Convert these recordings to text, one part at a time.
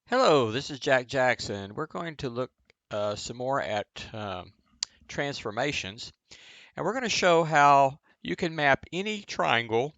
Hello, this is Jack Jackson. We're going to look some more at transformations, and we're going to show how you can map any triangle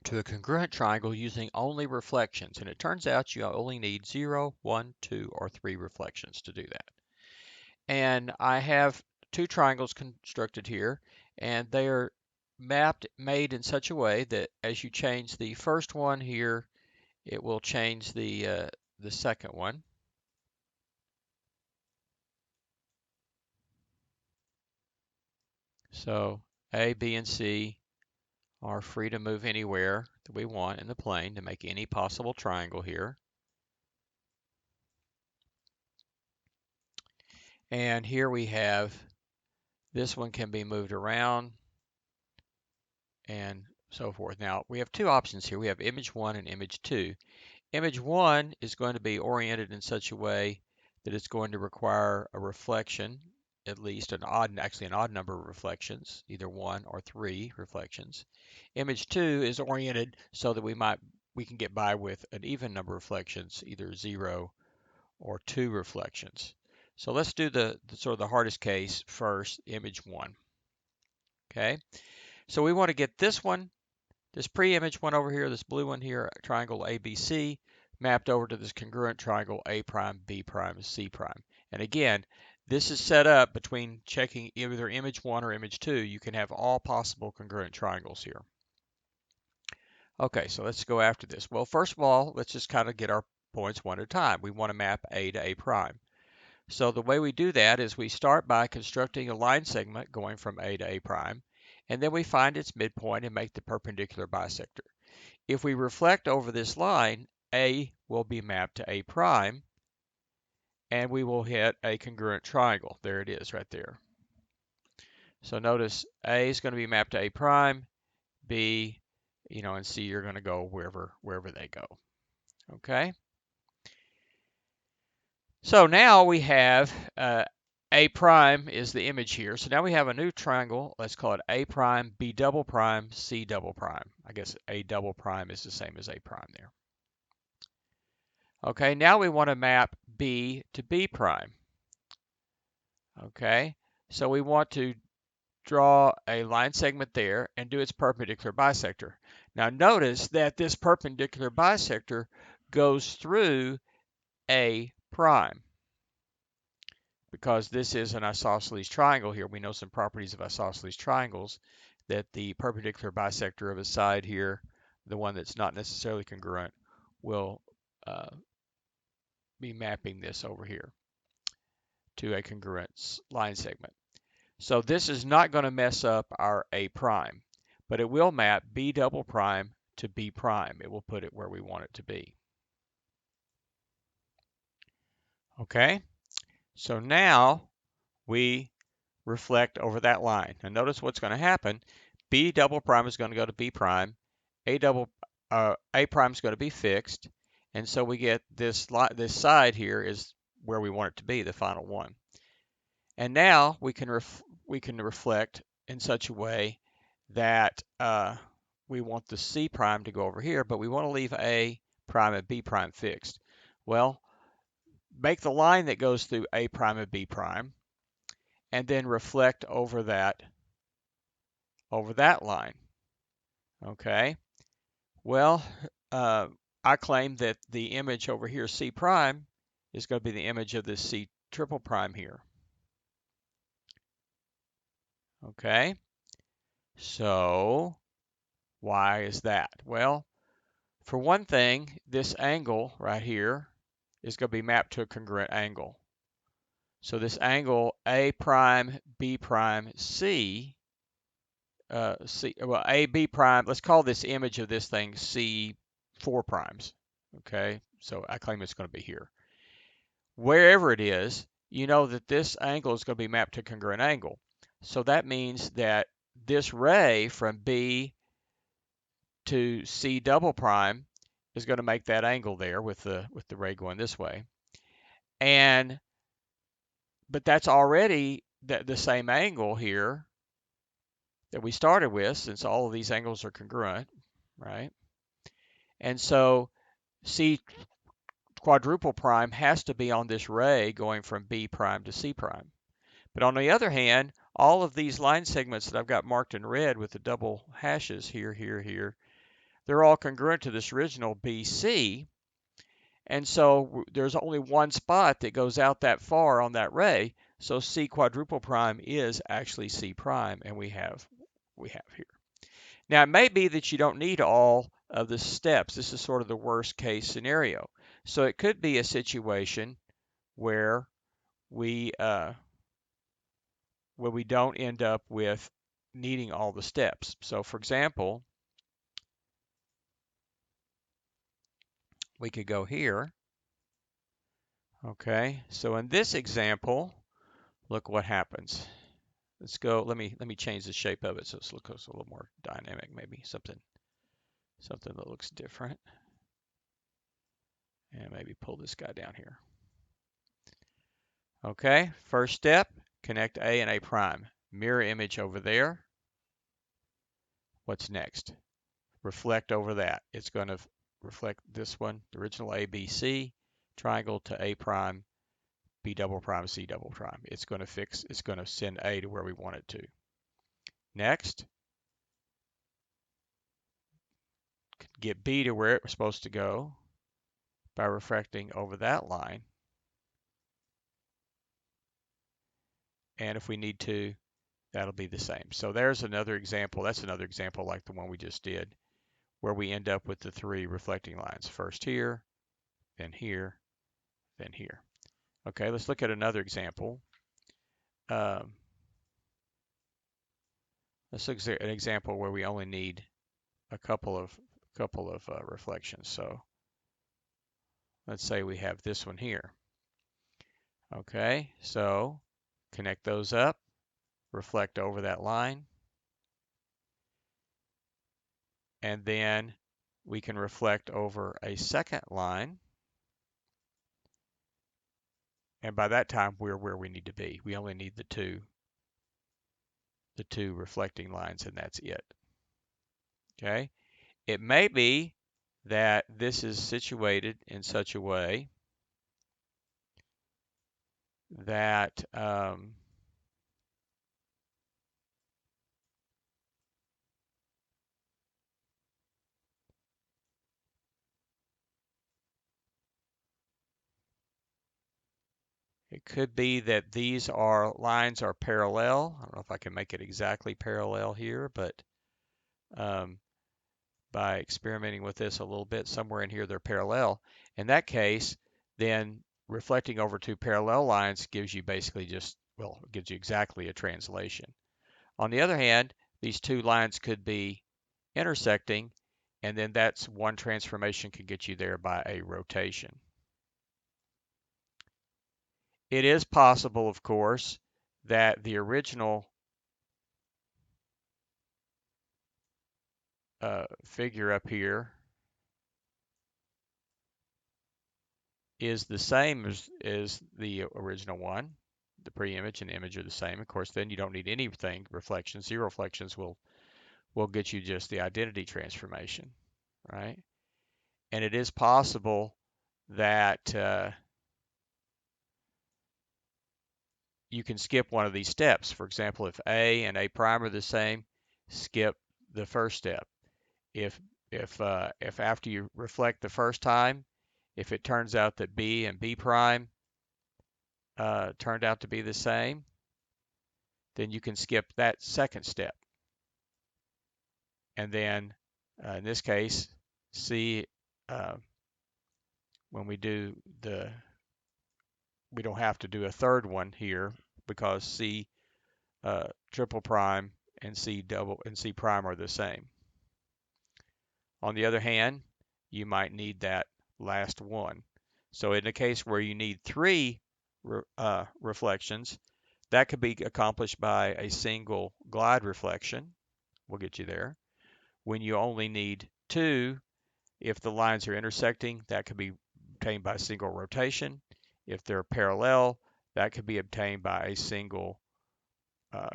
to a congruent triangle using only reflections. And it turns out you only need 0, 1, 2, or 3 reflections to do that. And I have two triangles constructed here, and they are made in such a way that as you change the first one here, it will change the second one. So A, B, and C are free to move anywhere that we want in the plane to make any possible triangle here. And here we have this one can be moved around and so forth. Now we have two options here. We have image 1 and image 2. Image 1 is going to be oriented in such a way that it's going to require a reflection, at least actually an odd number of reflections, either 1 or 3 reflections. Image 2 is oriented so that we can get by with an even number of reflections, either 0 or 2 reflections. So let's do the sort of the hardest case first, image 1. Okay, so we want to get this one, this pre-image one over here, this blue one here, triangle ABC, mapped over to this congruent triangle A prime, B prime, C prime. And again, this is set up between checking either image 1 or image 2. You can have all possible congruent triangles here. Okay, so let's go after this. Well, first of all, let's just kind of get our points one at a time. We want to map A to A prime. So the way we do that is we start by constructing a line segment going from A to A prime, and then we find its midpoint and make the perpendicular bisector. If we reflect over this line, A will be mapped to A prime, and we will hit a congruent triangle. There it is right there. So notice A is going to be mapped to A prime, B, and C are going to go wherever they go. Okay. So now we have A prime is the image here. So now we have a new triangle. Let's call it A prime, B double prime, C double prime. I guess A double prime is the same as A prime there. Okay, now we want to map B to B prime. Okay, so we want to draw a line segment there and do its perpendicular bisector. Now notice that this perpendicular bisector goes through A prime. Because this is an isosceles triangle here, we know some properties of isosceles triangles, that the perpendicular bisector of a side here, the one that's not necessarily congruent, will be mapping this over here to a congruent line segment. So this is not going to mess up our A prime, but it will map B double prime to B prime. It will put it where we want it to be. Okay, so now we reflect over that line. Now notice what's going to happen. B double prime is going to go to B prime. A prime is going to be fixed, and so we get this side here is where we want it to be, the final one. And now we can reflect in such a way that we want the C prime to go over here, but we want to leave A prime and B prime fixed. Well, make the line that goes through A prime and B prime, and then reflect over that line. Okay. Well, I claim that the image over here, C prime, is going to be the image of this C triple prime here. Okay. So why is that? Well, for one thing, this angle right here is going to be mapped to a congruent angle. So this angle A prime, B prime, C, well, A, B prime, let's call this image of this thing C 4 primes. Okay, so I claim it's going to be here. Wherever it is, you know that this angle is going to be mapped to a congruent angle. So that means that this ray from B to C double prime is going to make that angle there with the ray going this way. But that's already the same angle here that we started with, since all of these angles are congruent, right? And so C quadruple prime has to be on this ray going from B prime to C prime. But on the other hand, all of these line segments that I've got marked in red with the double hashes here, here, here, they're all congruent to this original BC. And so there's only one spot that goes out that far on that ray. So C quadruple prime is actually C prime, and we have here. Now, it may be that you don't need all of the steps. This is sort of the worst case scenario. So it could be a situation where we don't end up with needing all the steps. So for example, we could go here. Okay, so in this example, look what happens. Let's go, let me change the shape of it so it looks a little more dynamic, maybe something that looks different. And maybe pull this guy down here. Okay, first step, connect A and A prime. Mirror image over there. What's next? Reflect over that. It's going to reflect this one, the original ABC, triangle to A prime, B double prime, C double prime. It's going to send A to where we want it to. Next, get B to where it was supposed to go by reflecting over that line. And if we need to, that'll be the same. So there's another example. That's another example like the one we just did, where we end up with the three reflecting lines. First here, then here, then here. Okay, let's look at another example. Let's look at an example where we only need a couple of reflections. So let's say we have this one here. Okay, so connect those up, reflect over that line, and then we can reflect over a second line. And by that time, we're where we need to be. We only need the two reflecting lines, and that's it. Okay, it may be that this is situated in such a way that it could be that these lines are parallel. I don't know if I can make it exactly parallel here, but by experimenting with this a little bit, somewhere in here they're parallel. In that case, then reflecting over two parallel lines gives you basically just, well, it gives you exactly a translation. On the other hand, these two lines could be intersecting, and then that's one transformation could get you there by a rotation. It is possible, of course, that the original figure up here is the same as the original one. The pre-image and the image are the same. Of course, then you don't need anything. Reflections, zero reflections will get you just the identity transformation, right? And it is possible that you can skip one of these steps. For example, if A and A prime are the same, skip the first step. If after you reflect the first time, if it turns out that B and B prime turned out to be the same, then you can skip that second step. And then in this case, C, when we do we don't have to do a third one here because C triple prime and C double and C prime are the same. On the other hand, you might need that last one. So in a case where you need three reflections, that could be accomplished by a single glide reflection. We'll get you there. When you only need two, if the lines are intersecting, that could be obtained by a single rotation. If they're parallel, that could be obtained by a single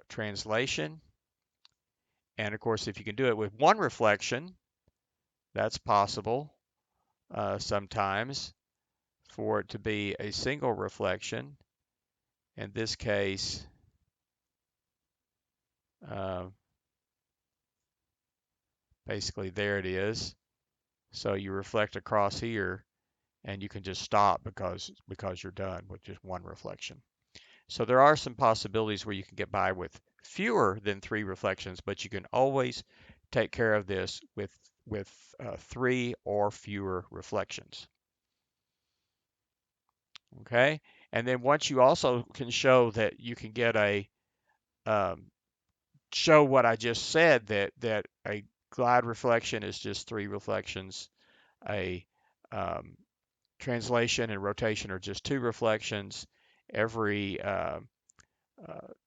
translation. And of course, if you can do it with one reflection, that's possible sometimes. for it to be a single reflection. In this case, uh, basically there it is. So you reflect across here and you can just stop because you're done with just one reflection. So there are some possibilities where you can get by with fewer than 3 reflections, but you can always take care of this with 3 or fewer reflections. Okay, and then once you also can show that you can get a um, show what I just said, that a glide reflection is just 3 reflections, a um, translation and rotation are just 2 reflections, every uh,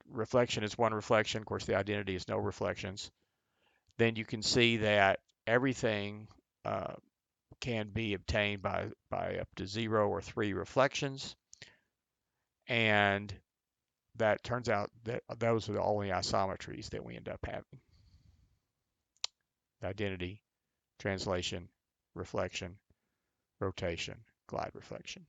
reflection is 1 reflection. Of course, the identity is no reflections. Then you can see that everything can be obtained by up to 0 or 3 reflections, and that turns out that those are the only isometries that we end up having: identity, translation, reflection, rotation, glide reflection.